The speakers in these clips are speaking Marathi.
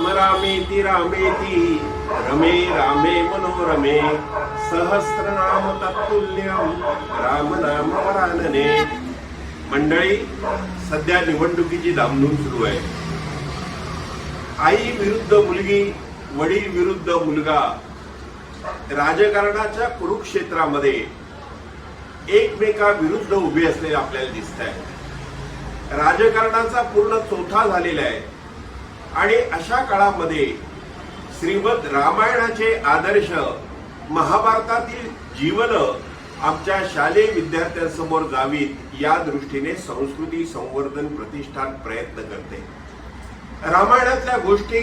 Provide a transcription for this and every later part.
राम रामेति रामेति रमे रामे मनोरमे सहस्रनाम तत्तुल्यम राम नाम वरानने। मंडळी, सध्या निवडणुकीची धामधूम सुरू आहे. आई विरुद्ध मुलगी, वडील विरुद्ध मुलगा, राजकारणाच्या कुरुक्षेत्रामध्ये एकमेका विरुद्ध उभे असलेले आपल्याला दिसत आहे. राजकारणाचा पूर्ण चोथा झालेला आहे आणि अशा काळामध्ये श्रीमद रामायणाचे आदर्श, महाभारतातील जीवन आमच्या शालेय विद्यार्थ्यांसमोर जावीत या दृष्टीने संस्कृती संवर्धन प्रतिष्ठान प्रयत्न करते. रामायणातल्या गोष्टी,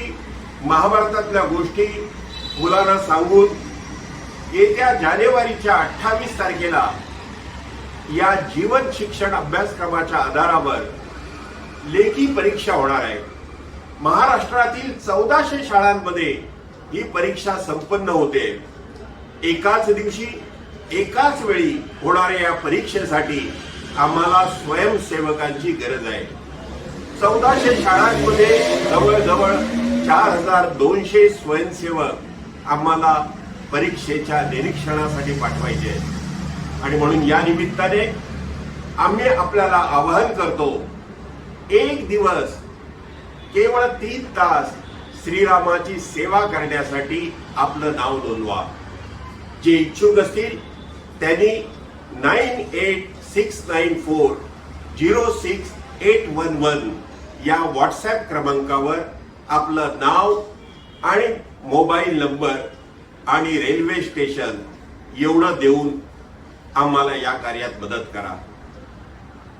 महाभारतातल्या गोष्टी मुलांना सांगून येत्या जानेवारीच्या 28 तारखेला या जीवन शिक्षण अभ्यासक्रमाच्या आधारावर लेखी परीक्षा होणार आहे. महाराष्ट्रातील 1400 शाळांमध्ये ही परीक्षा संपन्न होते. एकाच दिवशी एकाच वेळी होणाऱ्या या परीक्षेसाठी आम्हाला स्वयंसेवकांची गरज आहे. 1400 शाळांमध्ये जवळजवळ 4200 स्वयंसेवक आम्हाला परीक्षेच्या निरीक्षणासाठी पाठवायचे आहेत. आणि म्हणून या निमित्ताने आम्ही आपल्याला आवाहन करतो, एक दिवस केवळ 3 तास श्रीरामाची सेवा करण्यासाठी आपलं नाव नोंदवा. जे इच्छुक असतील त्यांनी 9869406811 या व्हॉट्सअप क्रमांकावर आपलं नाव आणि मोबाईल नंबर आणि रेल्वे स्टेशन एवढं देऊन आम्हाला या कार्यात मदत करा.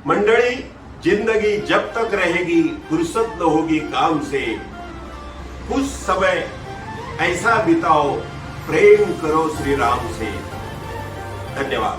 मंडळी, जिंदगी जब तक रहेगी फुर्सत न होगी काम से, कुछ समय ऐसा बिताओ प्रेम करो श्री राम से. धन्यवाद.